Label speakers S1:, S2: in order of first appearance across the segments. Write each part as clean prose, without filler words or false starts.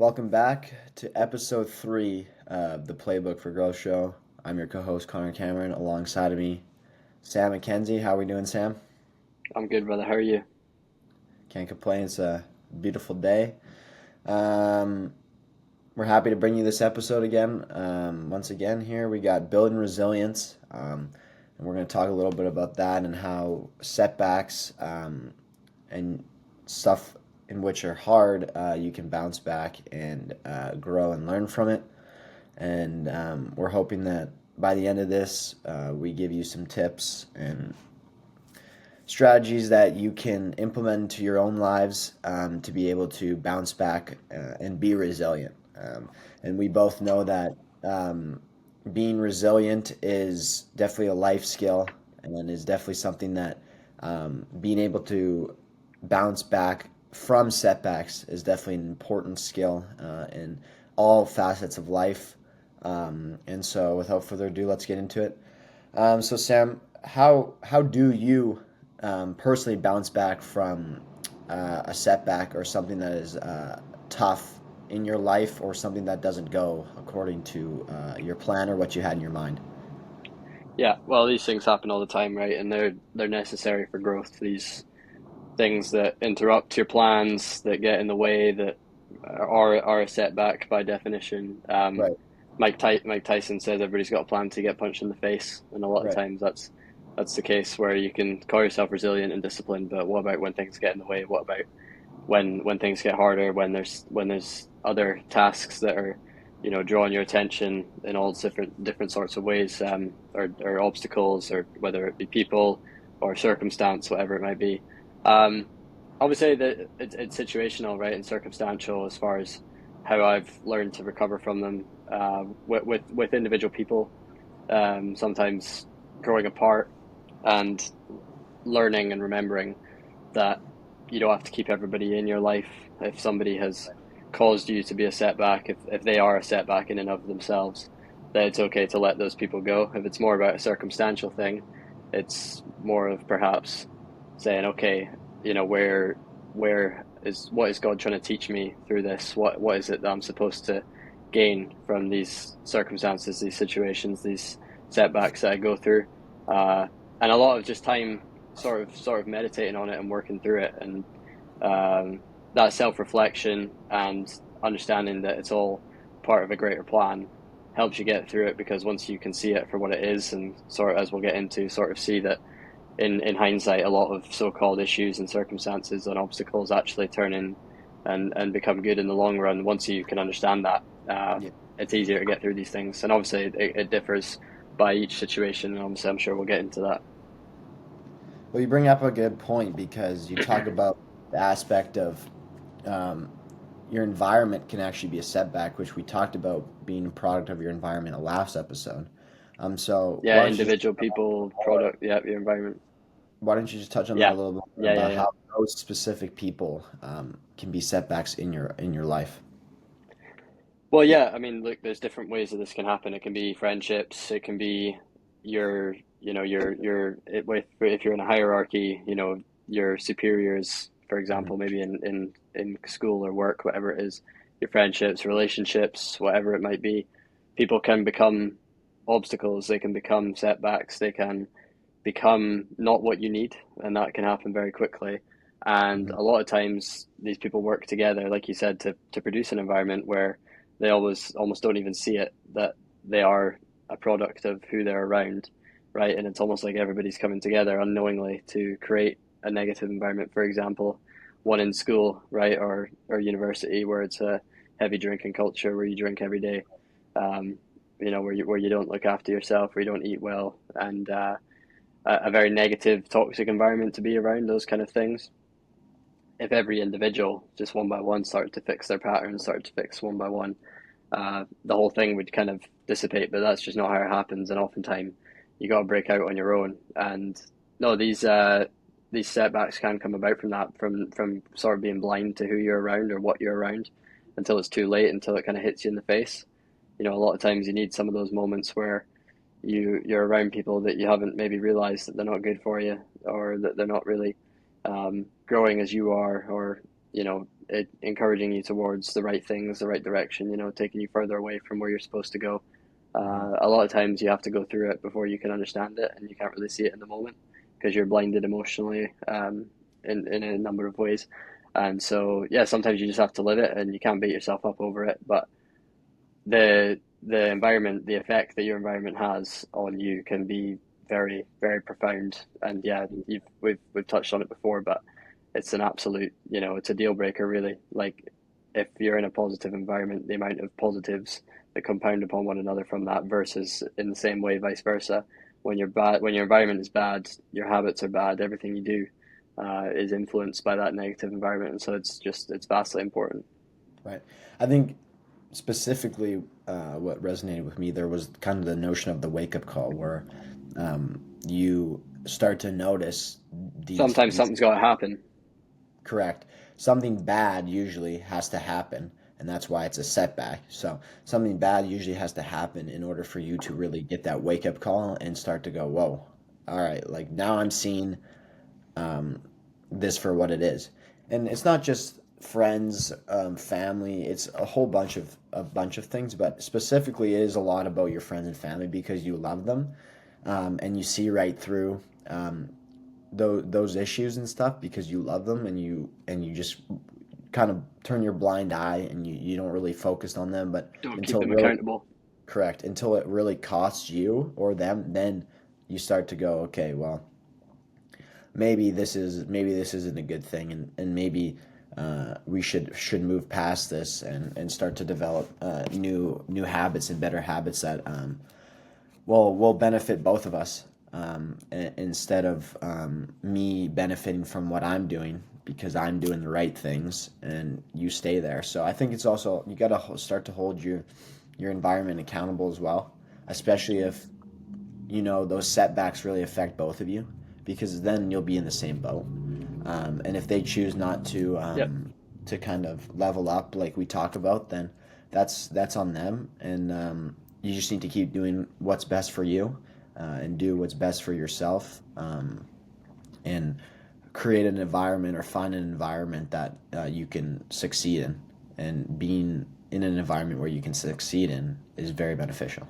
S1: Welcome back to episode 3 of the Playbook for Growth show. I'm your co-host Connor Cameron. Alongside of me, Sam McKenzie. How are we doing, Sam?
S2: I'm good, brother. How are you?
S1: Can't complain. It's a beautiful day. Um, we're happy to bring you this episode again. Once again, here we got building resilience, and we're going to talk a little bit about that and how setbacks and stuff in which are hard, you can bounce back and grow and learn from it. And we're hoping that by the end of this, we give you some tips and strategies that you can implement into your own lives to be able to bounce back and be resilient. And we both know that being resilient is definitely a life skill and is definitely something that being able to bounce back from setbacks is definitely an important skill in all facets of life. And so, without further ado, let's get into it. So, Sam, how do you personally bounce back from a setback or something that is tough in your life or something that doesn't go according to your plan or what you had in your mind?
S2: Yeah, well, these things happen all the time, right? And they're necessary for growth. These things that interrupt your plans, that get in the way, that are a setback by definition.
S1: Right,
S2: Mike Tyson says everybody's got a plan to get punched in the face, and a lot of
S1: right,
S2: times that's the case where you can call yourself resilient and disciplined. But what about when things get in the way? What about when things get harder, when there's other tasks that are, drawing your attention in all different sorts of ways, or obstacles, or whether it be people or circumstance, whatever it might be. Um, I would say that it's situational, right, and circumstantial as far as how I've learned to recover from them. With individual people, sometimes growing apart and learning and remembering that you don't have to keep everybody in your life. If somebody has caused you to be a setback, if they are a setback in and of themselves, then it's okay to let those people go. If it's more about a circumstantial thing, it's more of perhaps saying, okay, where is what is God trying to teach me through this? What is it that I'm supposed to gain from these circumstances, these situations, these setbacks that I go through? And a lot of just time sort of meditating on it and working through it, and that self-reflection and understanding that it's all part of a greater plan helps you get through it, because once you can see it for what it is, and sort of, as we'll get into, sort of see that in hindsight a lot of so-called issues and circumstances and obstacles actually turn in and become good in the long run. Once you can understand that,
S1: yeah.
S2: it's easier to get through these things, and obviously it differs by each situation, and obviously I'm sure we'll get into that.
S1: Well, you bring up a good point because you talk about the aspect of um, your environment can actually be a setback, which we talked about being a product of your environment in the last episode. So
S2: Yeah, individual, people, product, yeah, your environment.
S1: why don't you just touch on that a
S2: Yeah,
S1: little bit more
S2: yeah, yeah,
S1: about
S2: yeah.
S1: how those specific people can be setbacks in your life?
S2: Well, yeah, I mean, look, there's different ways that this can happen. It can be friendships. It can be your, with, if you're in a hierarchy, your superiors, for
S1: Mhm.
S2: example, maybe in school or work, whatever it is, your friendships, relationships, whatever it might be, people can become obstacles. They can become setbacks. They can become not what you need, and that can happen very quickly. And
S1: Mhm.
S2: a lot of times, these people work together, like you said, to produce an environment where they almost don't even see it, that they are a product of who they're around, right? And it's almost like everybody's coming together unknowingly to create a negative environment. For example, one in school, right, or university, where it's a heavy drinking culture, where you drink every day, um, where you don't look after yourself, where you don't eat well, and a very negative, toxic environment to be around, those kind of things. If every individual, just one by one, started to fix their patterns, started to fix one by one, the whole thing would kind of dissipate. But that's just not how it happens, and oftentimes you got to break out on your own. And no, these setbacks can come about from that, from sort of being blind to who you're around or what you're around, until it's too late, until it kind of hits you in the face. A lot of times you need some of those moments where you're around people that you haven't maybe realized that they're not good for you, or that they're not really growing as you are, or encouraging you towards the right things, the right direction, taking you further away from where you're supposed to go.
S1: Mhm.
S2: A lot of times you have to go through it before you can understand it, and you can't really see it in the moment because you're blinded emotionally, in a number of ways. And so, yeah, sometimes you just have to live it, and you can't beat yourself up over it. But the environment, the effect that your environment has on you can be very, very profound. And yeah, we've touched on it before, but it's an absolute, it's a deal breaker really. Like if you're in a positive environment, the amount of positives that compound upon one another from that versus in the same way, vice versa. When your environment is bad, your habits are bad, everything you do is influenced by that negative environment. And so it's vastly important.
S1: Right. I think specifically what resonated with me there was kind of the notion of the wake up call where you start to notice
S2: Sometimes
S1: these
S2: something's got to happen.
S1: correct. Something bad usually has to happen, and that's why it's a setback. So something bad usually has to happen in order for you to really get that wake up call and start to go, whoa, all right, like now I'm seeing um, this for what it is. And it's not just friends, family. It's a bunch of things, but specifically, it is a lot about your friends and family because you love them, and you see right through those issues and stuff because you love them, and you just kind of turn your blind eye and you don't really focus on them. But
S2: Don't keep
S1: until it
S2: them
S1: really
S2: accountable.
S1: correct, until it really costs you or them, then you start to go, okay, well, maybe this isn't a good thing, and maybe we should move past this and start to develop new habits and better habits that will benefit both of us, instead of me benefiting from what I'm doing because I'm doing the right things and you stay there. So I think it's also you got to start to hold your environment accountable as well, especially if those setbacks really affect both of you because then you'll be in the same boat. And if they choose not
S2: Yep.
S1: to kind of level up like we talk about, then that's on them. And you just need to keep doing what's best for you, and do what's best for yourself, and create an environment or find an environment that you can succeed in. And being in an environment where you can succeed in is very beneficial.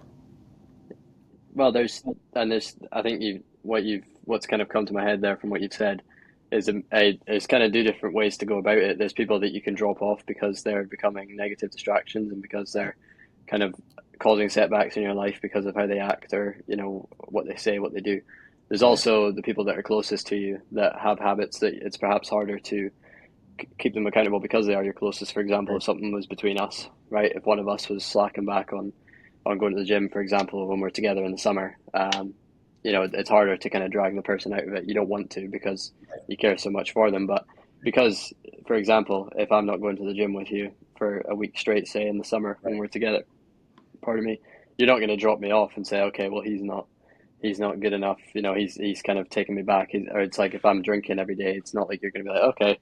S2: Well, there's I think what's kind of come to my head there from what you've said is kind of two different ways to go about it. There's people that you can drop off because they're becoming negative distractions and because they're kind of causing setbacks in your life because of how they act or what they say, what they do. There's
S1: Right.
S2: also the people that are closest to you that have habits that it's perhaps harder to keep them accountable because they are your closest. For example,
S1: Right.
S2: if something was between us, right? If one of us was slacking back on going to the gym, for example, when we're together in the summer, it's harder to kind of drag the person out of it. You don't want to because you care so much for them, but because, for example, if I'm not going to the gym with you for a week straight, say in the summer when
S1: Right.
S2: we're together, pardon me, you're not going to drop me off and say, okay, well he's not good enough. He's kind of taking me back. Or it's like if I'm drinking every day, it's not like you're going to be like, okay,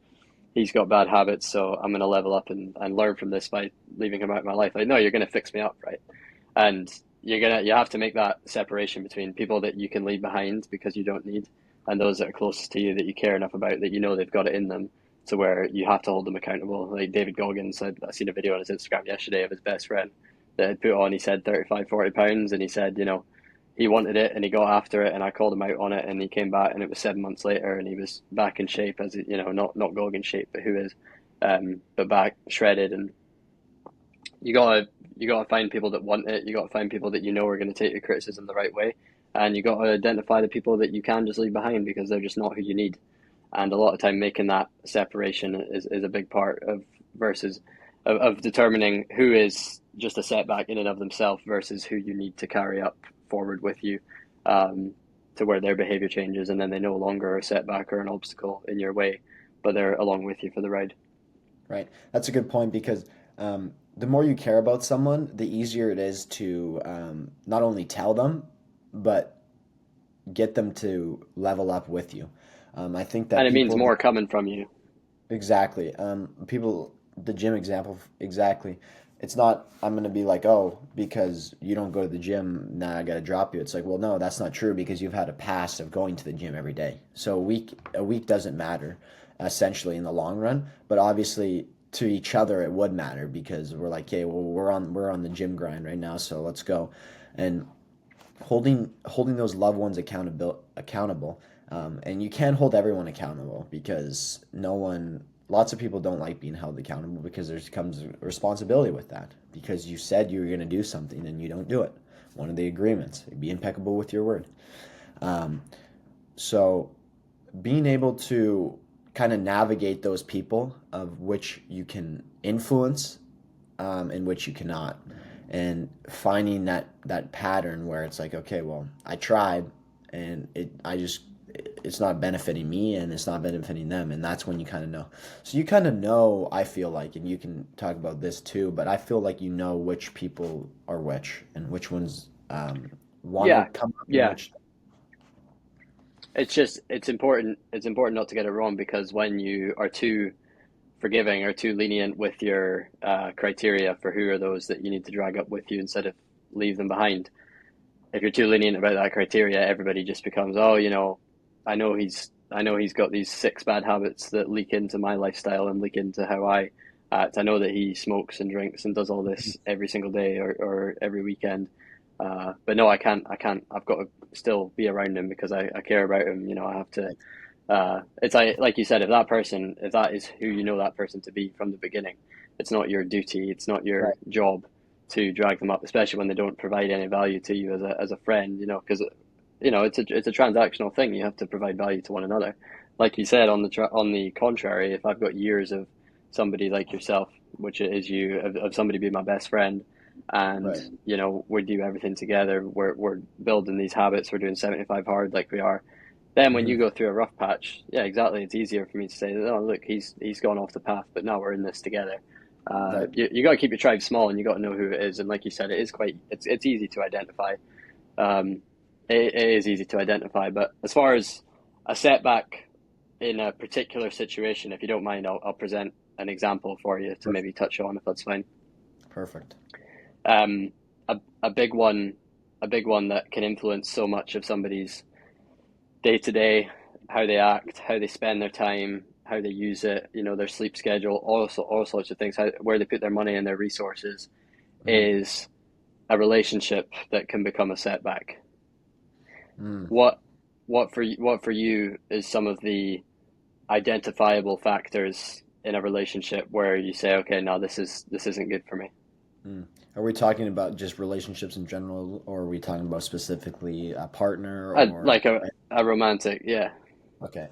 S2: he's got bad habits, so I'm going to level up and learn from this by leaving him out of my life. Like, no, you're going to fix me up, right? And you have to make that separation between people that you can leave behind because you don't need, and those that are closest to you that you care enough about that they've got it in them to where you have to hold them accountable. Like David Goggins, I seen a video on his Instagram yesterday of his best friend that had put on. He said 35, 40 pounds, and he said he wanted it and he got after it, and I called him out on it, and he came back, and it was 7 months later, and he was back in shape as not Goggins shape, but who is, but back shredded. And you gotta find people that want it. You gotta find people that are going to take your criticism the right way, and you gotta identify the people that you can just leave behind because they're just not who you need. And a lot of time making that separation is a big part of versus of determining who is just a setback in and of themselves versus who you need to carry up forward with you, um, to where their behavior changes and then they no longer are a setback or an obstacle in your way, but they're along with you for the ride.
S1: Right. That's a good point because the more you care about someone, the easier it is to not only tell them, but get them to level up with you. I think
S2: And
S1: that
S2: it means
S1: people
S2: more coming from you.
S1: exactly the gym example exactly. It's not I'm gonna be like, oh, because you don't go to the gym, now I gotta drop you. It's like, well, no, that's not true because you've had a past of going to the gym every day. So a week doesn't matter. essentially in the long run. But obviously to each other it would matter because we're like, hey, well, we're on the gym grind right now, so let's go. And holding those loved ones accountable. And you can't hold everyone accountable because lots of people don't like being held accountable because there comes responsibility with that. Because you said you were going to do something and you don't do it. One of the agreements, be impeccable with your word. So being able to kind of navigate those people of which you can influence and which you cannot, and finding that pattern where it's like, okay, well, I tried and it's not benefiting me and it's not benefiting them, and that's when you kind of know. So you kind of know, I feel like, and you can talk about this too, but I feel like you know which people are which and which ones want to
S2: Yeah,
S1: come up and
S2: yeah.
S1: which.
S2: It's important not to get it wrong, because when you are too forgiving or too lenient with your criteria for who are those that you need to drag up with you instead of leave them behind, if you're too lenient about that criteria, everybody just becomes, oh, I know he's got these six bad habits that leak into my lifestyle and leak into how I act. I know that he smokes and drinks and does all this every single day or every weekend. But no, I can't. I've got to still be around him because I care about him. I have to.
S1: Right.
S2: It's like you said, if that is who you know that person to be from the beginning, it's not your duty, it's not your
S1: Right.
S2: job to drag them up, especially when they don't provide any value to you as a friend. Because it's a transactional thing. You have to provide value to one another. Like you said, on the contrary, if I've got years of somebody like yourself, which is you, of somebody being my best friend, and
S1: Right.
S2: we do everything together. We're building these habits. We're doing 75 hard like we are. Then when
S1: Hmm.
S2: you go through a rough patch, yeah, exactly. It's easier for me to say, oh, look, he's gone off the path, but now we're in this together.
S1: Right.
S2: You got to keep your tribe small, and you got to know who it is. And like you said, it's easy to identify. Um, it is easy to identify. But as far as a setback in a particular situation, if you don't mind, I'll present an example for you to maybe
S1: Perfect.
S2: touch on, if that's fine.
S1: Perfect.
S2: Um, a big one, that can influence so much of somebody's day to day, how they act, how they spend their time, how they use it, their sleep schedule, all sorts of things, where they put their money and their resources,
S1: Hmm.
S2: is a relationship that can become a setback.
S1: Mm.
S2: What what for you is some of the identifiable factors in a relationship where you say, okay, no, this isn't good for me.
S1: Mm. Are we talking about just relationships in general, or are we talking about specifically a partner or?
S2: Like a romantic, yeah,
S1: Okay.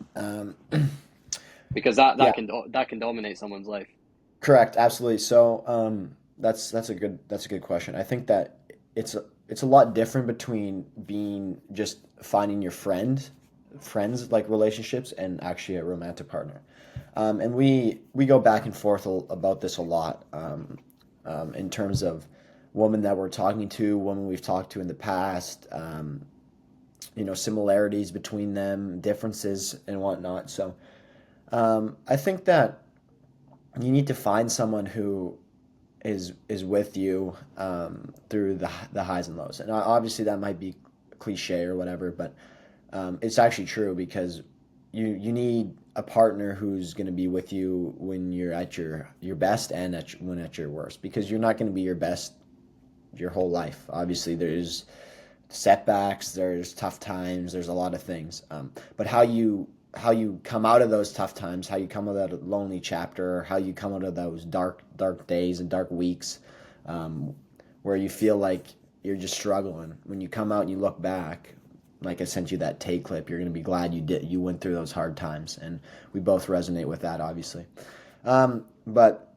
S2: because that
S1: Yeah,
S2: that can that can dominate someone's life.
S1: correct. Absolutely. So, that's a good question. I think that it's a lot different between being just finding your friends like relationships and actually a romantic partner. And we go back and forth about this a lot. In terms of women that we're talking to, women we've talked to in the past, similarities between them, differences and whatnot. So I think that you need to find someone who is with you through the highs and lows. And obviously that might be cliche or whatever, but it's actually true because you need a partner who's going to be with you when you're at your best and when at your worst, because you're not going to be your best your whole life. Obviously, there's setbacks, there's tough times, there's a lot of things. But how you come out of those tough times, how you come out of that lonely chapter, how you come out of those dark days and dark weeks, um, where you feel like you're just struggling. When you come out and you look back, like I sent you that take clip, you're gonna be glad you went through those hard times, and we both resonate with that, obviously. But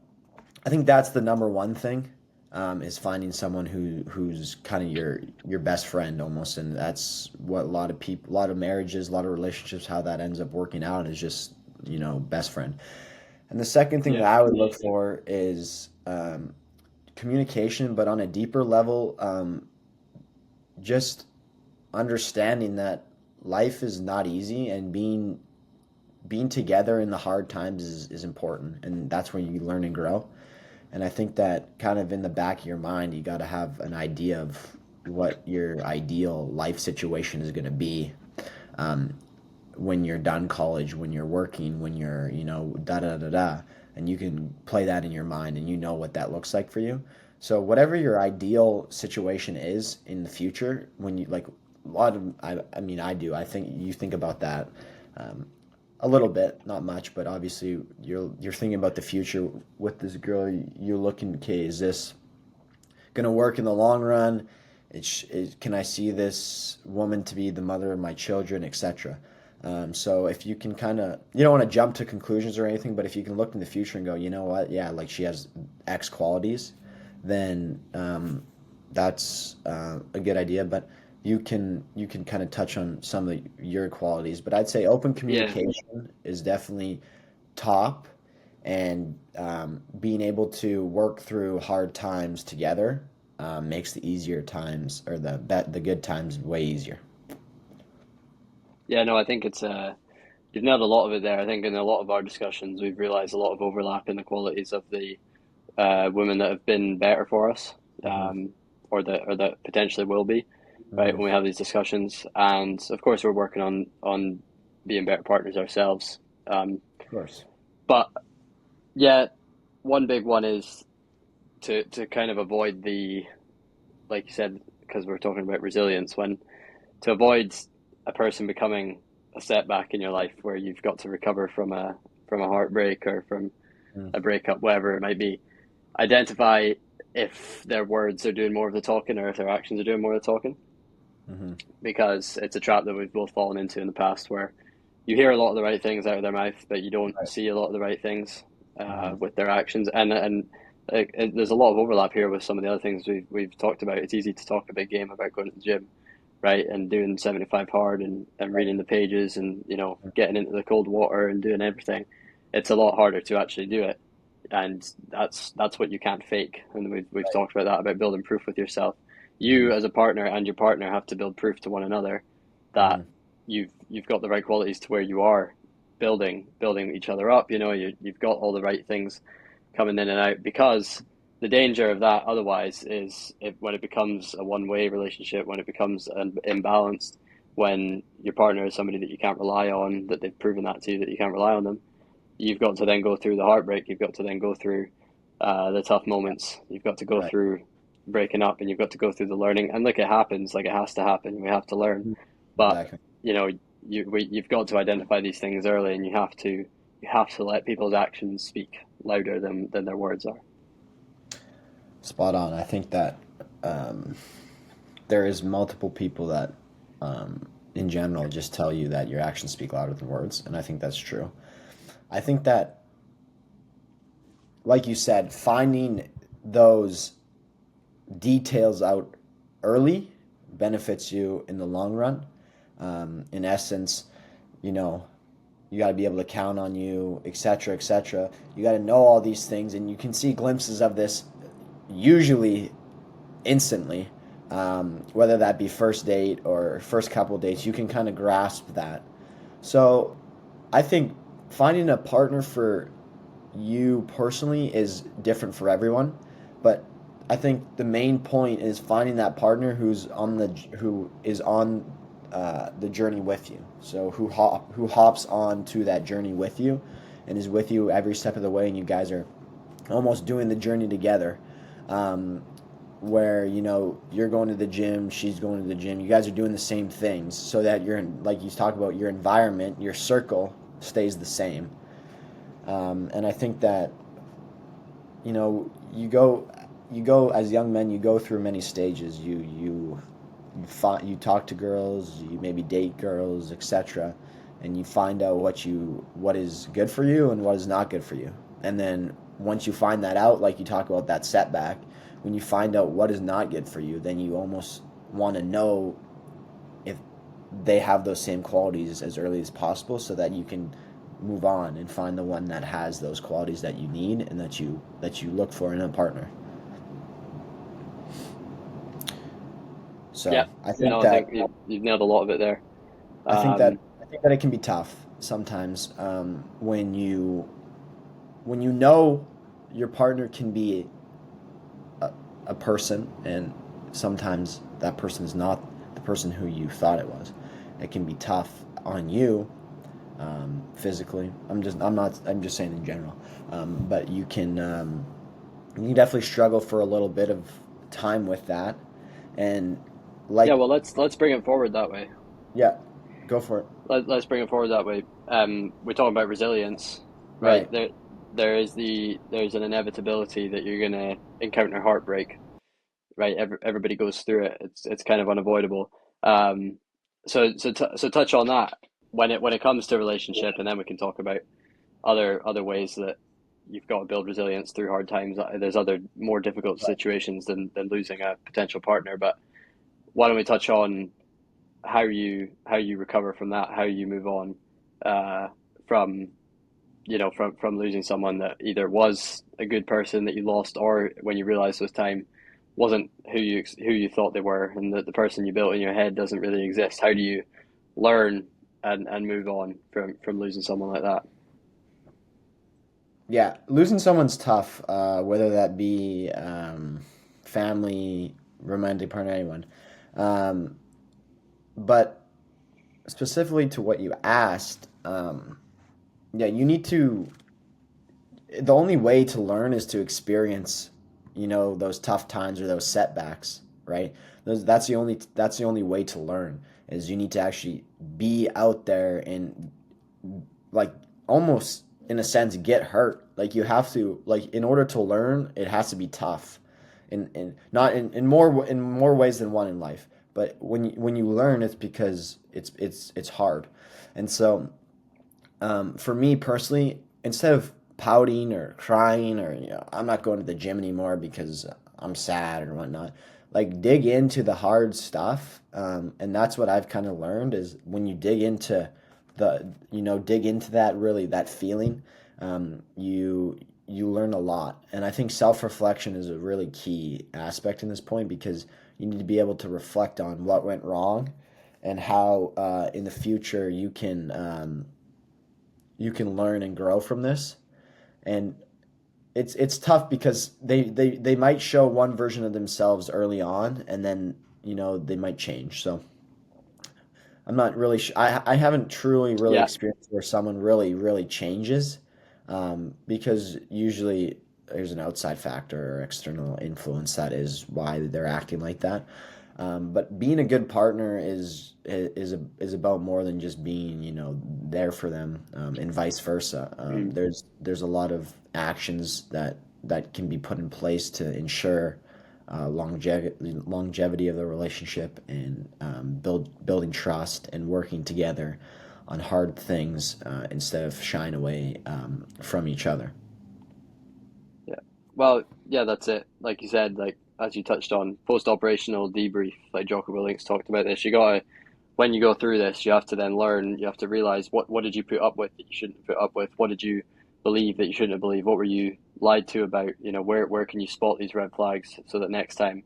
S1: I think that's the number one thing, is finding someone who's kind of your best friend almost, and that's what a lot of people, a lot of marriages, a lot of relationships, how that ends up working out is just best friend. And the second thing that
S2: Yeah,
S1: I would look for is communication, but on a deeper level, just understanding that life is not easy, and being together in the hard times is important, and that's when you learn and grow. And I think that kind of in the back of your mind, you got to have an idea of what your ideal life situation is going to be, um, when you're done college, when you're working, when you're, da da da da, and you can play that in your mind and you know what that looks like for you. So whatever your ideal situation is in the future, when you like a lot of, I mean, I do. I think you think about that um, a little bit, not much, but obviously you're thinking about the future with this girl. You're looking, okay, is this gonna work in the long run? Can I see this woman to be the mother of my children, etc. So if you can kind of, you don't want to jump to conclusions or anything, but if you can look in the future and go, you know what, yeah, like she has X qualities, then that's a good idea. But you can kind of touch on some of your qualities. But I'd say open
S2: Yeah.
S1: communication is definitely top, and being able to work through hard times together makes the easier times or the good times way easier.
S2: Yeah, no, I think it's you've nailed a lot of it there. I think in a lot of our discussions, we've realized a lot of overlap in the qualities of the women that have been better for us,
S1: Hmm.
S2: or that potentially will be, right?
S1: Hmm.
S2: When we have these discussions, and of course, we're working on being better partners ourselves. Um,
S1: Of course.
S2: but yeah, one big one is to kind of avoid the, like you said, because we're talking about resilience, when to avoid a person becoming a setback in your life where you've got to recover from a heartbreak or from
S1: Mm-hmm.
S2: a breakup, whatever it might be. Identify if their words are doing more of the talking or if their actions are doing more of the talking,
S1: Hmm.
S2: because it's a trap that we've both fallen into in the past where you hear a lot of the right things out of their mouth, but you don't
S1: Right.
S2: see a lot of the right things
S1: Hmm.
S2: with their actions. And there's a lot of overlap here with some of the other things we've talked about. It's easy to talk a big game about going to the gym, right, and doing 75 hard and
S1: Right.
S2: reading the pages and getting into the cold water and doing everything. It's a lot harder to actually do it, and that's what you can't fake. And we've
S1: Right.
S2: talked about that, about building proof with yourself.
S1: Hmm.
S2: You as a partner and your partner have to build proof to one another that
S1: Hmm.
S2: you've got the right qualities to where you are building each other up. You've got all the right things coming in and out, because the danger of that otherwise is when it becomes a one-way relationship, when it becomes imbalanced, when your partner is somebody that you can't rely on, that they've proven that to you, that you can't rely on them. You've got to then go through the heartbreak. You've got to then go through the tough moments. You've got to go
S1: Right.
S2: through breaking up, and you've got to go through the learning. And like, it happens, like it has to happen. We have to learn,
S1: Mhm.
S2: but
S1: Exactly.
S2: you know, you've got to identify these things early, and you have to let people's actions speak louder than their words are.
S1: Spot on. I think that um, there is multiple people that, in general, just tell you that your actions speak louder than words, and I think that's true. I think that, like you said, finding those details out early benefits you in the long run. In essence, you know, you got to be able to count on you, etc., etc. You got to know all these things, and you can see glimpses of this usually instantly. Whether that be first date or first couple dates, you can kind of grasp that. So I think finding a partner for you personally is different for everyone, but I think the main point is finding that partner who is on the journey with you. So who hops on to that journey with you, and is with you every step of the way, and you guys are almost doing the journey together. Um, where you're going to the gym, she's going to the gym, you guys are doing the same things, so that you're in, like you talk about, your environment, your circle stays the same. And I think that you go as young men, you go through many stages. You talk to girls, you maybe date girls, etc., and you find out what is good for you and what is not good for you. And then once you find that out, like you talk about that setback, when you find out what is not good for you, then you almost want to know if they have those same qualities as early as possible, so that you can move on and find the one that has those qualities that you need and that you look for in a partner.
S2: Yeah,
S1: So I think
S2: no, I
S1: that
S2: think you've nailed a lot of it there.
S1: I think that
S2: Um,
S1: I think that it can be tough sometimes, when you know your partner can be a person, and sometimes that person is not the person who you thought it was. It can be tough on you physically. I'm just saying in general. But you can definitely struggle for a little bit of time with that. And
S2: Yeah,
S1: like,
S2: well, let's bring it forward that way.
S1: yeah, go for it.
S2: Let's bring it forward that way. We're talking about resilience, right?
S1: Right.
S2: There's an inevitability that you're gonna encounter heartbreak, right? Everybody goes through it. It's kind of unavoidable. Um, so touch on that when it comes to relationship, and then we can talk about other ways that you've got to build resilience through hard times. There's other more difficult
S1: Right.
S2: situations than losing a potential partner, but why don't we touch on how you recover from that, how you move on uh, from from losing someone that either was a good person that you lost, or when you realize with time wasn't who you thought they were, and that the person you built in your head doesn't really exist. How do you learn and move on from losing someone like that?
S1: Yeah, losing someone's tough, whether that be family, romantic partner, anyone. Um, but specifically to what you asked, yeah, you need to. The only way to learn is to experience, those tough times or those setbacks, right? That's the only way to learn is you need to actually be out there and like almost in a sense get hurt. Like you have to like in order to learn, it has to be tough. In not in more ways than one in life. But when you learn, it's because it's hard. And so for me personally, instead of pouting or crying or I'm not going to the gym anymore because I'm sad or whatnot, like dig into the hard stuff, and that's what I've kind of learned is when you dig into dig into that really that feeling, you learn a lot, and I think self reflection is a really key aspect in this point because you need to be able to reflect on what went wrong and how in the future you can learn and grow from this. And it's tough because they might show one version of themselves early on and then they might change. So I'm not really I haven't truly really
S2: Yeah,
S1: experienced where someone really changes, because usually there's an outside factor or external influence that is why they're acting like that. But being a good partner is about more than just being there for them, and vice versa.
S2: mm,
S1: There's a lot of actions that can be put in place to ensure longevity of the relationship and building trust and working together on hard things, instead of shying away from each other.
S2: yeah. Well, yeah, that's it. Like you said, like as you touched on, post-operational debrief. Like Jocko Willink's talked about this. You gotta when you go through this, you have to then learn. You have to realize what did you put up with that you shouldn't put up with. What did you believe that you shouldn't have believed? What were you lied to about? Where can you spot these red flags so that next time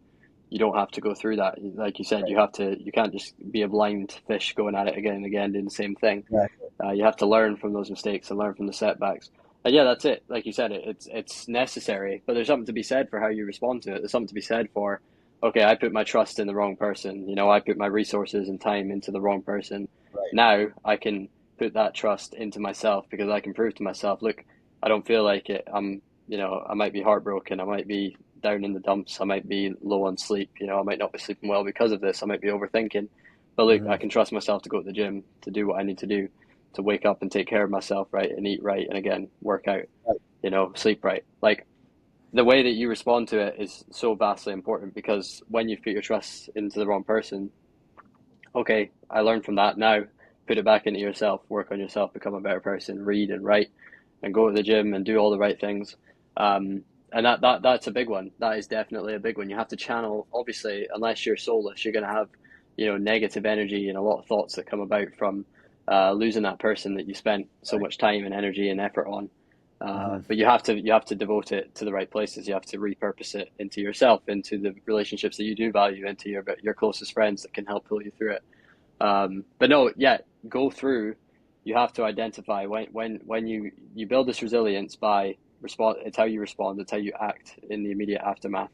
S2: you don't have to go through that. Like you said,
S1: Right.
S2: you can't just be a blind fish going at it again and again doing the same thing.
S1: Exactly.
S2: You have to learn from those mistakes and learn from the setbacks. And yeah, that's it. Like you said, it's necessary, but there's something to be said for how you respond to it. There's something to be said for, okay, I put my trust in the wrong person. I put my resources and time into the wrong person.
S1: Right.
S2: Now I can put that trust into myself because I can prove to myself, look, I don't feel like it. I might be heartbroken. I might be down in the dumps. I might be low on sleep. I might not be sleeping well because of this. I might be overthinking. But look, I
S1: Hmm.
S2: can trust myself to go to the gym, to do what I need to do, to wake up and take care of myself, right, and eat right, and again, work out,
S1: Right.
S2: sleep right. Like the way that you respond to it is so vastly important because when you've put your trust into the wrong person, okay, I learned from that. Now put it back into yourself, work on yourself, become a better person, read and write, and go to the gym and do all the right things. And that's a big one. That is definitely a big one. You have to channel. Obviously, unless you're soulless, you're going to have negative energy and a lot of thoughts that come about from losing that person that you spent so
S1: Right.
S2: much time and energy and effort on.
S1: Hmm.
S2: But you have to devote it to the right places. You have to repurpose it into yourself, into the relationships that you do value, into your closest friends that can help pull you through it. But no, yeah, go through. You have to identify when you build this resilience by respond. It's how you respond. It's how you act in the immediate aftermath.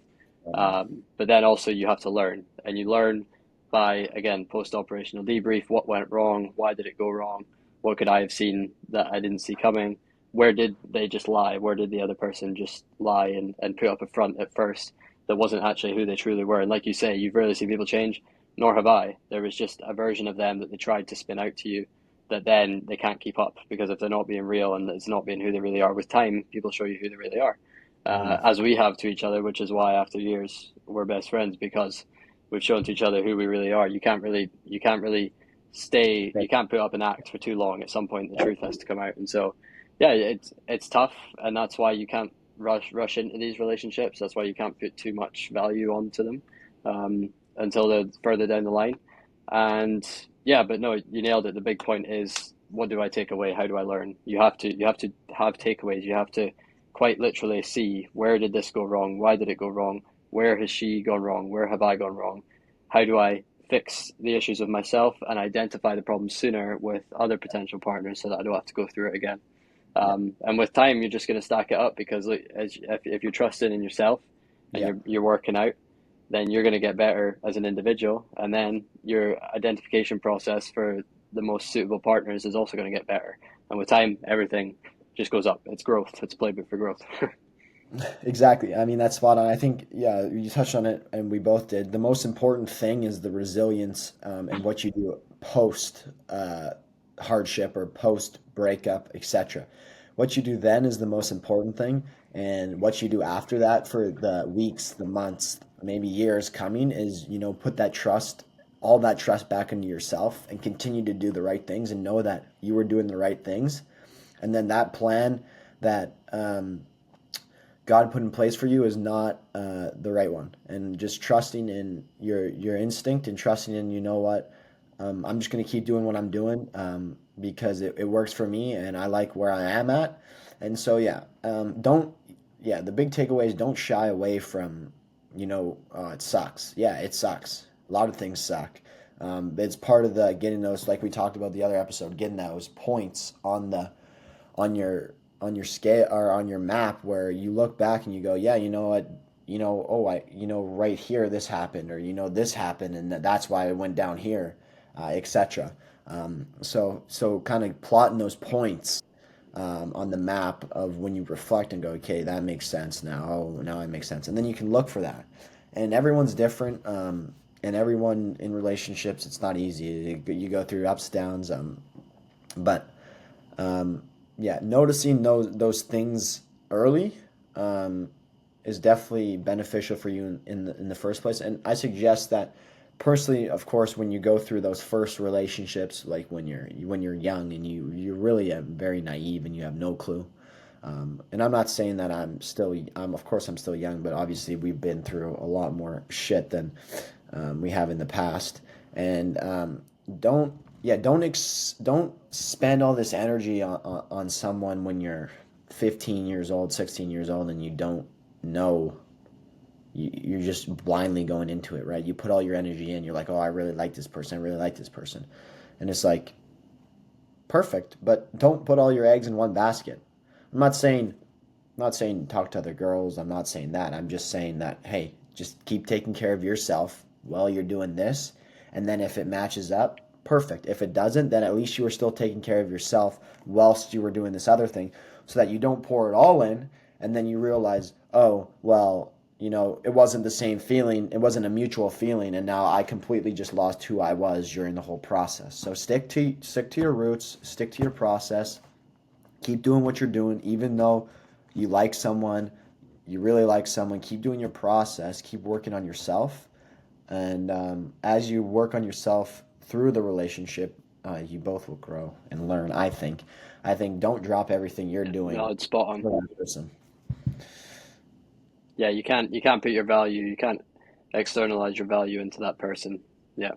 S2: But then also you have to learn, and you learn by again post operational debrief. What went wrong? Why did it go wrong? What could I have seen that I didn't see coming? Where did they just lie? Where did the other person just lie and put up a front at first that wasn't actually who they truly were? And like you say, you've rarely seen people change, nor have I. There was just a version of them that they tried to spin out to you that then they can't keep up, because if they're not being real and it's not being who they really are, with time, people show you who they really are.
S1: Mm-hmm.
S2: As we have to each other, which is why after years we're best friends, because we've shown to each other who we really are. You can't put up an act for too long. At some point the truth has to come out. And so yeah, it's tough, and that's why you can't rush into these relationships. That's why you can't put too much value onto them until they're further down the line. And yeah, but no, you nailed it. The big point is, what do I take away? How do I learn? You have to have takeaways. You have to quite literally see, where did this go wrong? Why did it go wrong? Where has she gone wrong? Where have I gone wrong? How do I fix the issues of myself and identify the problems sooner with other potential partners, so that I don't have to go through it again?
S1: Yeah.
S2: And with time, you're just going to stack it up, because like, if you're trusting in yourself and
S1: Yeah.
S2: you're working out, then you're going to get better as an individual, and then your identification process for the most suitable partners is also going to get better. And with time, everything just goes up. It's growth. It's a playbook for growth.
S1: Exactly. I mean, that's spot on. I think, yeah, you touched on it, and we both did. The most important thing is the resilience, and what you do post hardship or post breakup, etc. What you do then is the most important thing, and what you do after that for the weeks, the months, maybe years coming is, put that trust, all that trust back into yourself, and continue to do the right things, and know that you were doing the right things, and then that plan that God put in place for you is not the right one. And just trusting in your instinct, and trusting in, what, I'm just going to keep doing what I'm doing, because it works for me and I like where I am at. And so, yeah, the big takeaway is, don't shy away from, it sucks. Yeah, it sucks. A lot of things suck. It's part of the getting those, like we talked about the other episode, getting those points on your scale, or on your map, where you look back and you go, yeah, you know what, oh, right here this happened, or this happened, and that's why I went down here, etc. So kind of plotting those points on the map of, when you reflect and go, okay, that makes sense now. Oh, now it makes sense, and then you can look for that. And everyone's different, and everyone in relationships, it's not easy. You go through ups, downs, but yeah, noticing those things early, um, is definitely beneficial for you in the first place. And I suggest that, personally, of course, when you go through those first relationships, like when you're young, and you're really very naive and you have no clue. And I'm not saying that of course I'm still young, but obviously we've been through a lot more shit than we have in the past. And don't don't spend all this energy on someone when you're 15 years old, 16 years old, and you don't know. You're just blindly going into it, right? You put all your energy in. You're like, oh, I really like this person. I really like this person. And it's like, perfect, but don't put all your eggs in one basket. I'm not saying talk to other girls. I'm not saying that. I'm just saying that, hey, just keep taking care of yourself while you're doing this. And then if it matches up, perfect. If it doesn't, then at least you were still taking care of yourself whilst you were doing this other thing, so that you don't pour it all in, and then you realize, oh, well, it wasn't the same feeling. It wasn't a mutual feeling. And now I completely just lost who I was during the whole process. So stick to your roots, stick to your process, keep doing what you're doing, even though you like someone, you really like someone, keep doing your process, keep working on yourself. And as you work on yourself through the relationship, you both will grow and learn. I think don't drop everything you're
S2: No,
S1: doing
S2: it's spot on.
S1: for that person.
S2: Yeah, you can't put your value, you can't externalize your value into that person. Yeah,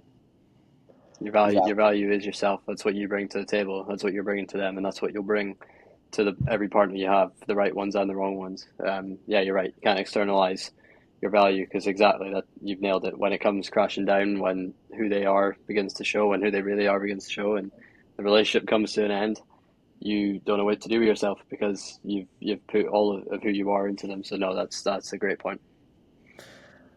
S2: your
S1: Exactly.
S2: value is yourself. That's what you bring to the table. That's what you're bringing to them, and that's what you'll bring to every partner you have, the right ones and the wrong ones. Yeah, you're right. You can't externalize your value, because exactly that, you've nailed it. When it comes crashing down, when who they are begins to show, and who they really are begins to show, and the relationship comes to an end, you don't know what to do with yourself, because you've put all of who you are into them. So no, that's a great point.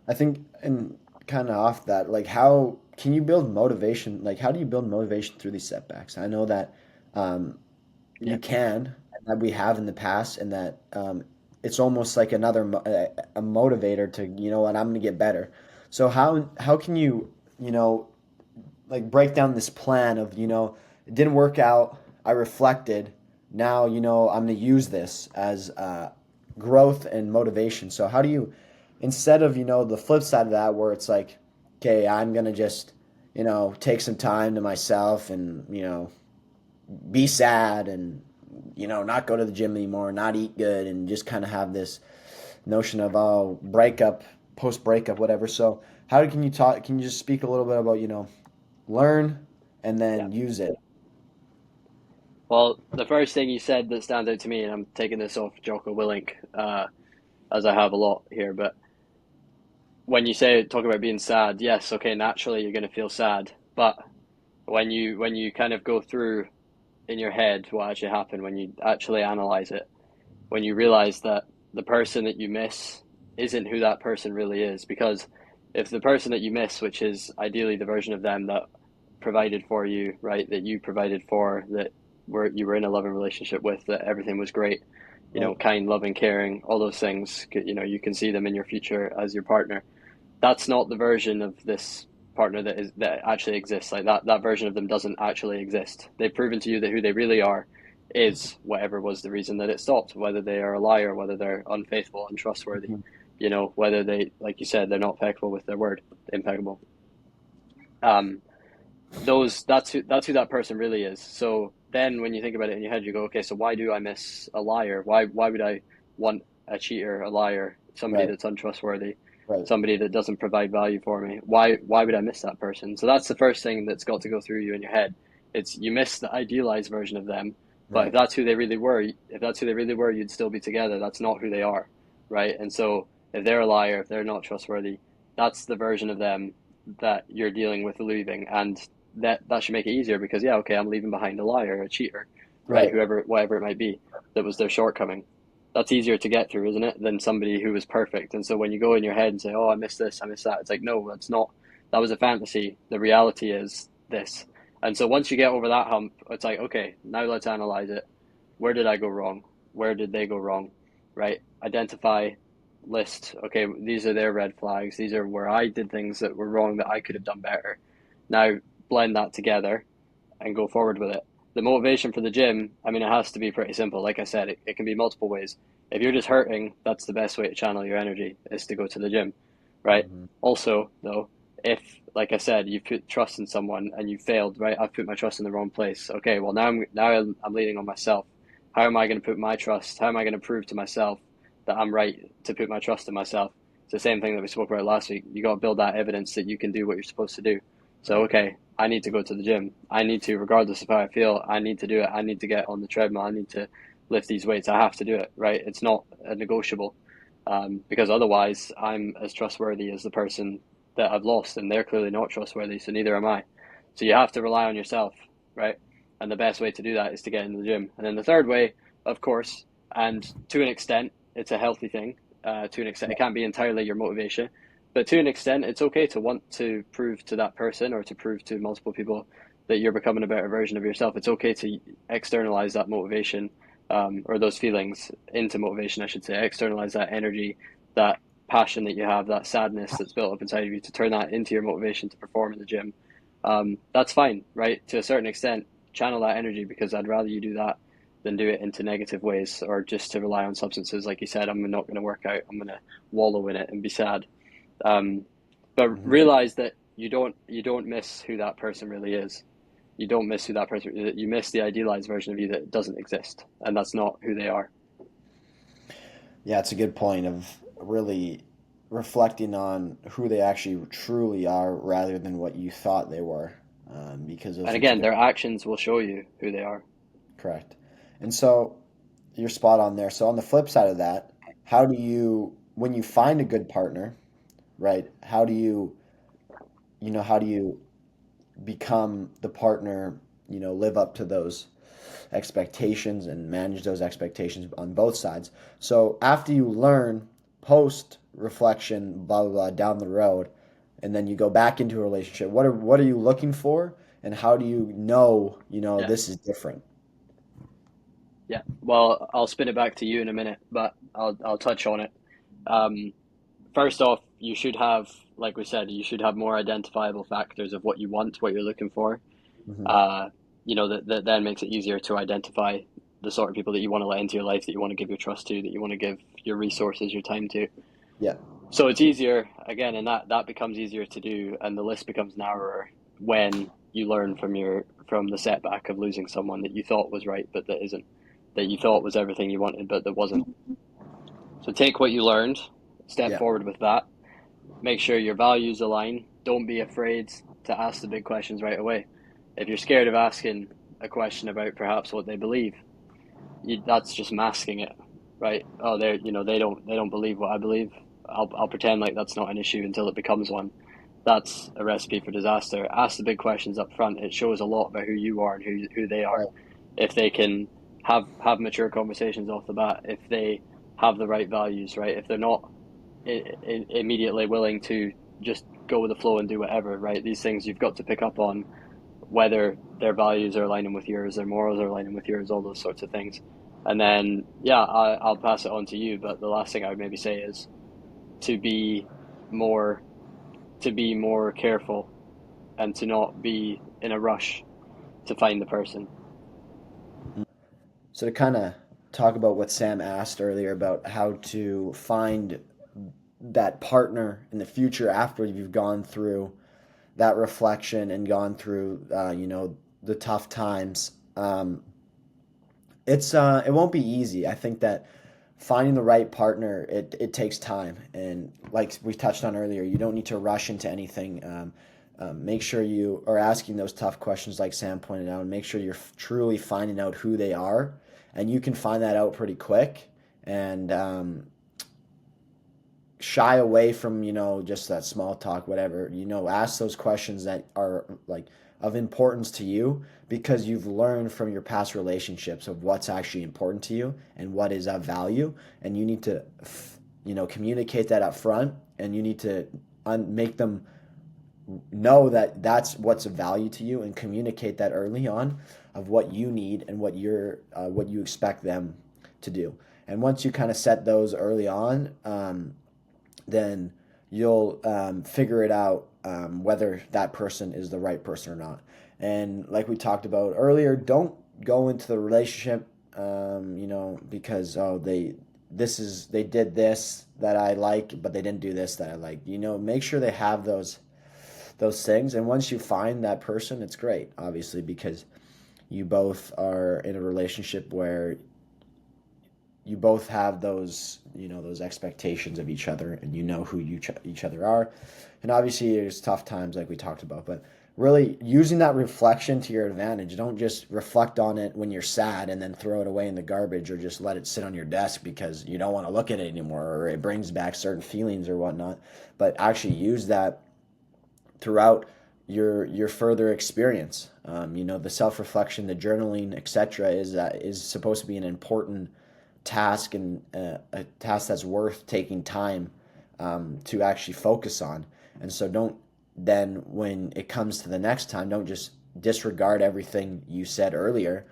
S1: I think, and kind of off that, like, how can you build motivation? Like, how do you build motivation through these setbacks? I know that You
S2: Yeah.
S1: can, and that we have in the past, and that it's almost like a motivator to, you know what, I'm going to get better. So how can you, you know, like break down this plan of, you know, it didn't work out, I reflected, now, you know, I'm going to use this as growth and motivation. So how do you, instead of, you know, the flip side of that where it's like, okay, I'm going to just, you know, take some time to myself and, you know, be sad and, you know, not go to the gym anymore, not eat good, and just kind of have this notion of, oh, breakup, post breakup, whatever. So how can you talk, can you just speak a little bit about, you know, learn and
S2: Yeah.
S1: then use it?
S2: Well, the first thing you said that stands out to me, and I'm taking this off Jocko Willink, as I have a lot here, but when you say talk about being sad, yes, okay, naturally you're going to feel sad, but when you kind of go through in your head what actually happened, when you actually analyze it, when you realize that the person that you miss isn't who that person really is, because if the person that you miss, which is ideally the version of them that provided for you, right, that you provided for, that you were in a loving relationship with, that everything was great,
S1: Right.
S2: kind, loving, caring, all those things, you can see them in your future as your partner. That's not the version of this partner that actually exists. Like that version of them doesn't actually exist. They've proven to you that who they really are is whatever was the reason that it stopped, whether they are a liar, whether they're unfaithful, untrustworthy,
S1: Mhm.
S2: whether they, like you said, they're not impeccable with their word, impeccable. Um, those that's who that person really is. So then when you think about it in your head, you go, okay, so why do I miss a liar? Why would I want a cheater, a liar, somebody
S1: Right.
S2: that's untrustworthy,
S1: Right.
S2: somebody that doesn't provide value for me? Why would I miss that person? So that's the first thing that's got to go through you in your head. It's you miss the idealized version of them, but if
S1: Right.
S2: that's who they really were, you'd still be together. That's not who they are, right? And so if they're a liar, if they're not trustworthy, that's the version of them that you're dealing with leaving, and that should make it easier because yeah, okay, I'm leaving behind a liar, a cheater, right?
S1: Right.
S2: Whoever, whatever it might be, that was their shortcoming. That's easier to get through, isn't it, than somebody who was perfect. And so when you go in your head and say, "Oh, I miss this, I miss that," it's like, no, that's not. That was a fantasy. The reality is this. And so once you get over that hump, it's like, okay, now let's analyze it. Where did I go wrong? Where did they go wrong? Right? Identify, list. Okay, these are their red flags. These are where I did things that were wrong that I could have done better. Now blend that together and go forward with it. The motivation for the gym, I mean, it has to be pretty simple. Like I said, it can be multiple ways. If you're just hurting, that's the best way to channel your energy is to go to the gym, right?
S1: Hmm.
S2: Also, though, if, like I said, you put trust in someone and you failed, right? I've put my trust in the wrong place. Okay, well now I'm leaning on myself. How am I going to put my trust? How am I going to prove to myself that I'm right to put my trust in myself? It's the same thing that we spoke about last week. You got to build that evidence that you can do what you're supposed to do. So,
S1: Right.
S2: okay, I need to go to the gym. I need to, regardless of how I feel, I need to do it. I need to get on the treadmill. I need to lift these weights. I have to do it, right? It's not a negotiable, because otherwise I'm as trustworthy as the person that I've lost, and they're clearly not trustworthy, so neither am I. So you have to rely on yourself, right? And the best way to do that is to get into the gym. And then the third way, of course, and to an extent, it's a healthy thing. To an extent, it can't be entirely your motivation, but to an extent, it's okay to want to prove to that person or to prove to multiple people that you're becoming a better version of yourself. It's okay to externalize that motivation, or those feelings into motivation, I should say. Externalize that energy, that passion that you have, that sadness that's built up inside of you, to turn that into your motivation to perform in the gym. That's fine, right? To a certain extent, channel that energy, because I'd rather you do that than do it into negative ways or just to rely on substances. Like you said, I'm not going to work out. I'm going to wallow in it and be sad. Um, but
S1: Hmm.
S2: realize that you don't miss who that person really is. You don't miss who that person. You miss the idealized version of you that doesn't exist, and that's not who they are.
S1: Yeah, it's a good point of really reflecting on who they actually truly are rather than what you thought they were, because those
S2: And
S1: are two
S2: again, their
S1: different.
S2: actions will show you who they are.
S1: Correct. And so you're spot on there. So on the flip side of that, how do you, when you find a good partner, right? How do you, you know, how do you become the partner, you know, live up to those expectations and manage those expectations on both sides. So after you learn post reflection, blah blah blah, down the road, and then you go back into a relationship, what are you looking for, and how do you know, you know,
S2: Yeah.
S1: this is different?
S2: Yeah. Well, I'll spin it back to you in a minute, but I'll touch on it. Um, First off, you should have, like we said, you should have more identifiable factors of what you want, what you're looking for.
S1: Hmm.
S2: Uh, that then makes it easier to identify the sort of people that you want to let into your life, that you want to give your trust to, that you want to give your resources, your time to.
S1: Yeah.
S2: So it's easier again, and that becomes easier to do, and the list becomes narrower when you learn from the setback of losing someone that you thought was right, but that isn't, that you thought was everything you wanted, but that wasn't. So take what you learned, step
S1: Yeah.
S2: forward with that. Make sure your values align. Don't be afraid to ask the big questions right away. If you're scared of asking a question about perhaps what they believe, that's just masking it, right? Oh, they don't believe what I believe. I'll pretend like that's not an issue until it becomes one. That's a recipe for disaster. Ask the big questions up front. It shows a lot about who you are and who they are.
S1: Right.
S2: If they can have mature conversations off the bat, if they have the right values, right? If they're not immediately willing to just go with the flow and do whatever, right? These things you've got to pick up on whether their values are aligning with yours, their morals are aligning with yours, all those sorts of things. And then, yeah, I'll pass it on to you. But the last thing I would maybe say is to be more to be more careful and to not be in a rush to find the person.
S1: So to kind of talk about what Sam asked earlier about how to find that partner in the future after you've gone through that reflection and gone through, the tough times. It won't be easy. I think that finding the right partner, it takes time, and like we touched on earlier, you don't need to rush into anything. Make sure you are asking those tough questions, like Sam pointed out, and make sure you're truly finding out who they are, and you can find that out pretty quick. And shy away from just that small talk, whatever. Ask those questions that are like of importance to you, because you've learned from your past relationships of what's actually important to you and what is of value, and you need to communicate that up front, and you need to make them know that that's what's of value to you, and communicate that early on of what you need and what you expect them to do. And once you kind of set those early on, then you'll figure it out, whether that person is the right person or not. And like we talked about earlier, don't go into the relationship, because they did this that I like, but they didn't do this that I like. Make sure they have those things. And once you find that person, it's great, obviously, because you both are in a relationship where you both have those expectations of each other, and who each other are. And obviously there's tough times like we talked about, but really using that reflection to your advantage. Don't just reflect on it when you're sad and then throw it away in the garbage, or just let it sit on your desk because you don't want to look at it anymore, or it brings back certain feelings or whatnot. But actually use that throughout your further experience. The self-reflection, the journaling, etc., is supposed to be an important task, and a task that's worth taking time to actually focus on. And so don't then, when it comes to the next time, don't just disregard everything you said earlier,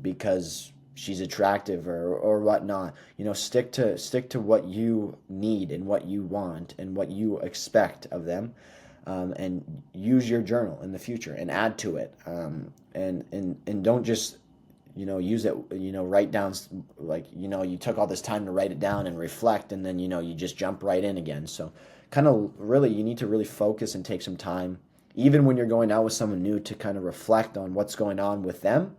S1: because she's attractive or whatnot. Stick to what you need and what you want and what you expect of them, and use your journal in the future and add to it, and don't just use it, write down, like, you took all this time to write it down and reflect, and then you just jump right in again. So kind of really, you need to really focus and take some time, even when you're going out with someone new, to kind of reflect on what's going on with them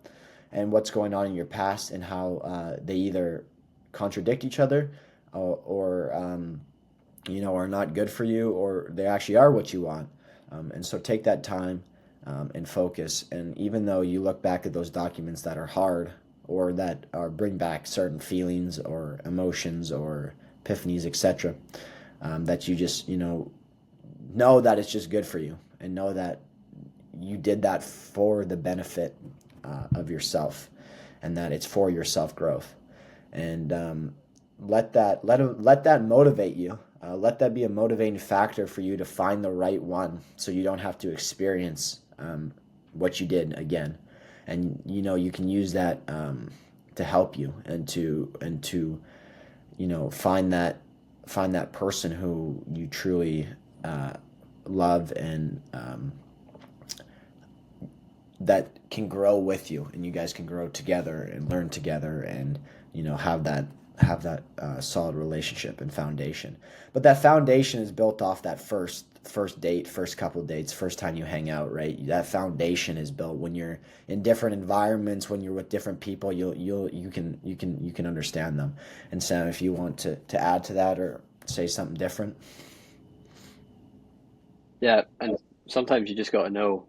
S1: and what's going on in your past, and how they either contradict each other, or are not good for you, or they actually are what you want. And so take that time, and focus. And even though you look back at those documents that are hard, or that bring back certain feelings or emotions or epiphanies, etc., that you just know that it's just good for you, and know that you did that for the benefit of yourself, and that it's for your self growth. And let that motivate you. Let that be a motivating factor for you to find the right one, so you don't have to experience what you did again. And you can use that, to help you and to find that person who you truly uh, love and that can grow with you, and you guys can grow together and learn together, and have that solid relationship and foundation. But that foundation is built off that first date, first couple dates, first time you hang out, right? That foundation is built when you're in different environments, when you're with different people. You can understand them. And Sam, if you want to add to that or say something different.
S2: Yeah, and sometimes you just got to know.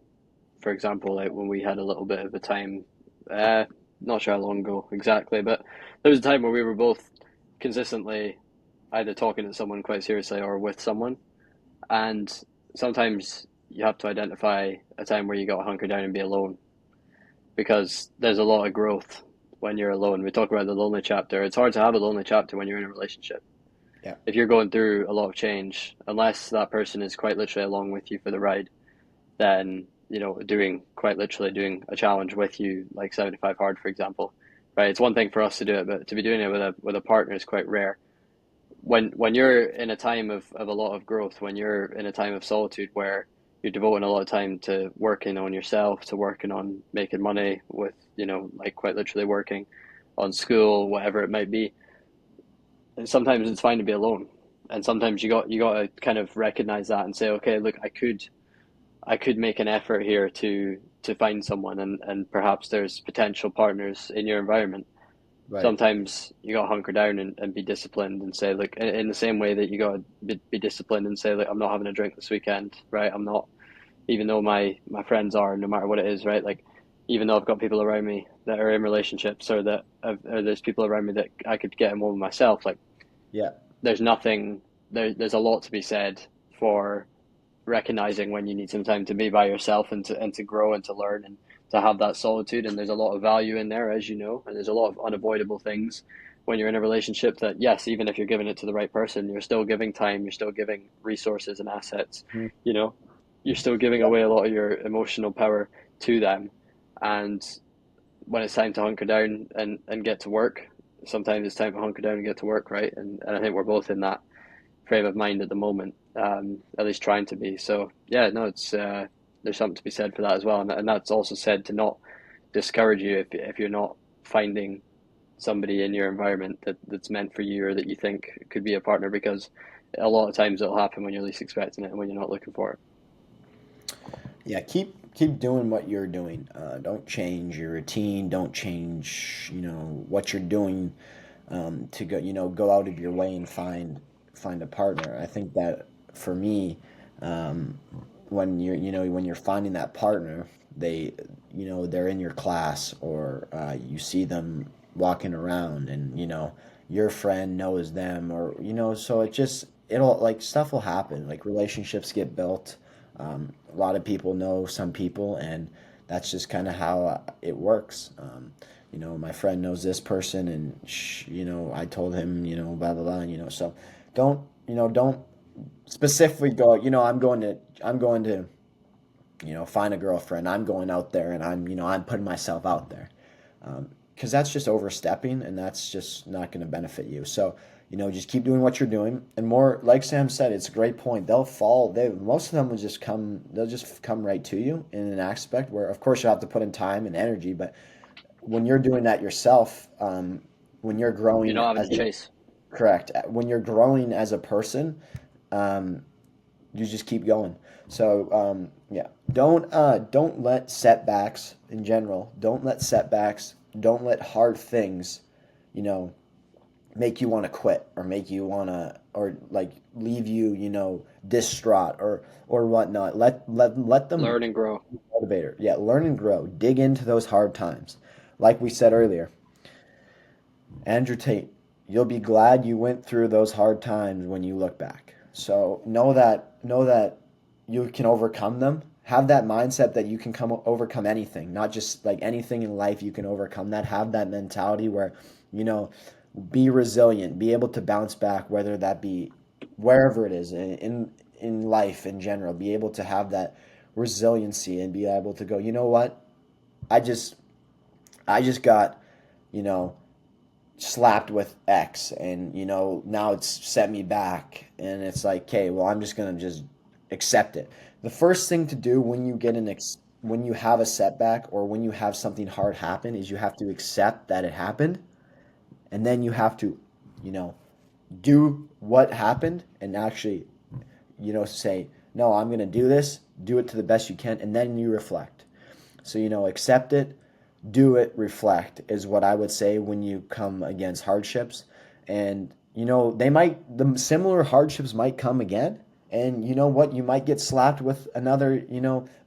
S2: For example, like when we had a little bit of a time, uh, not sure how long ago exactly, but there was a time where we were both consistently either talking to someone quite seriously or with someone. And sometimes you have to identify a time where you got to hunker down and be alone because there's a lot of growth when you're alone. We talk about the lonely chapter. It's hard to have a lonely chapter when you're in a relationship.
S1: Yeah.
S2: If you're going through a lot of change, unless that person is quite literally along with you for the ride, then doing quite literally doing a challenge with you, like 75 hard, for example, right? It's one thing for us to do it, but to be doing it with a partner is quite rare. When you're in a time of a lot of growth, when you're in a time of solitude where you're devoting a lot of time to working on yourself, to working on making money with, like quite literally working on school, whatever it might be, and sometimes it's fine to be alone. And sometimes you got to kind of recognize that and say, okay, look, I could make an effort here to find someone, and perhaps there's potential partners in your environment.
S1: Right.
S2: Sometimes you got to hunker down and be disciplined and say, like, in the same way that you got to be disciplined and say, like, I'm not having a drink this weekend, right? I'm not, even though my friends are, no matter what it is, right? Like, even though I've got people around me that are in relationships, or there's people around me that I could get in one with myself, like,
S1: Yeah.
S2: there's nothing, there's a lot to be said for recognizing when you need some time to be by yourself and to grow and to learn and to have that solitude. And there's a lot of value in there, as you know, and there's a lot of unavoidable things when you're in a relationship that, yes, even if you're giving it to the right person, you're still giving time, you're still giving resources and assets,
S1: Mhm.
S2: you know, you're still giving away a lot of your emotional power to them. And when it's time to hunker down and get to work, sometimes it's time to hunker down and get to work, right? And I think we're both in that frame of mind at the moment, at least trying to be. So yeah, no, it's there's something to be said for that as well, and that's also said to not discourage you if you're not finding somebody in your environment that's meant for you or that you think could be a partner, because a lot of times it'll happen when you're least expecting it and when you're not looking for it.
S1: Yeah, keep doing what you're doing. Don't change your routine. Don't change, what you're doing to go out of your way and find a partner. I think that for me, um, when you're finding that partner, they're in your class, or you see them walking around, and your friend knows them, or so it'll, like, stuff will happen, like relationships get built. A lot of people know some people, and that's just kind of how it works. My friend knows this person, and I told him, blah blah blah, so don't specifically go, I'm going to find a girlfriend. I'm going out there, and I'm putting myself out there, because that's just overstepping, and that's just not going to benefit you. So just keep doing what you're doing, and more, like Sam said, it's a great point. They'll fall. Most of them will just come. They'll just come right to you in an aspect where, of course, you have to put in time and energy, but when you're doing that yourself, when you're
S2: You're
S1: growing
S2: not having
S1: as
S2: to chase.
S1: correct, when you're growing as a person, um, you just keep going. So yeah, don't let setbacks in general. Don't let hard things, you know, make you want to quit, or make you want to, or like leave you, distraught, or whatnot. Let them
S2: Learn and grow.
S1: motivator. Yeah, learn and grow. Dig into those hard times. Like we said earlier, Andrew Tate, you'll be glad you went through those hard times when you look back. So know that you can overcome them. Have that mindset that you can overcome anything, not just like anything in life. You can overcome that. Have that mentality where, you know, be resilient, be able to bounce back, whether that be wherever it is in life in general. Be able to have that resiliency and be able to go, you know what? I just I just got, you know, slapped with X, and now it's set me back, and it's like, okay, well, I'm just gonna just accept it. The first thing to do when you get when you have a setback or when you have something hard happen is you have to accept that it happened, and then you have to, you know, do what happened and actually, say, no, I'm gonna do this, do it to the best you can, and then you reflect. So, accept it, do it, reflect is what I would say when you come against hardships. And, the similar hardships might come again. And you know what? You might get slapped with another,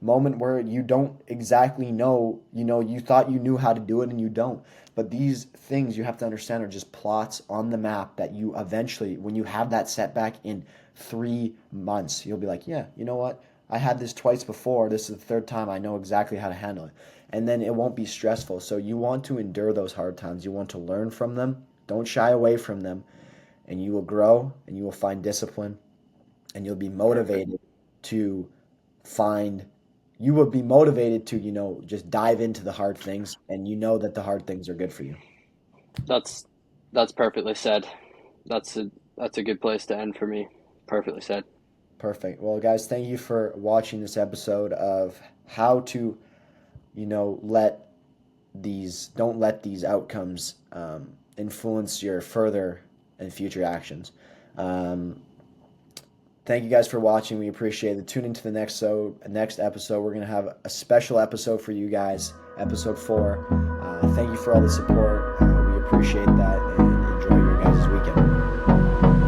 S1: moment where you don't exactly know, you thought you knew how to do it and you don't. But these things you have to understand are just plots on the map that you eventually, when you have that setback in 3 months, you'll be like, yeah, you know what? I had this twice before. This is the third time. I know exactly how to handle it. And then it won't be stressful. So you want to endure those hard times. You want to learn from them. Don't shy away from them. And you will grow and you will find discipline and you'll be
S2: Perfect.
S1: motivated to find, you will be motivated to, just dive into the hard things, and you know that the hard things are good for you.
S2: That's that's perfectly said. That's a good place to end for me. Perfectly said.
S1: Perfect. Well, guys, thank you for watching this episode of how to, let don't let these outcomes influence your further and future actions. Um, Thank you guys for watching. We appreciate it. Tune into the next episode. We're gonna have a special episode for you guys, episode 4. Thank you for all the support. We appreciate that, and enjoy your guys' weekend.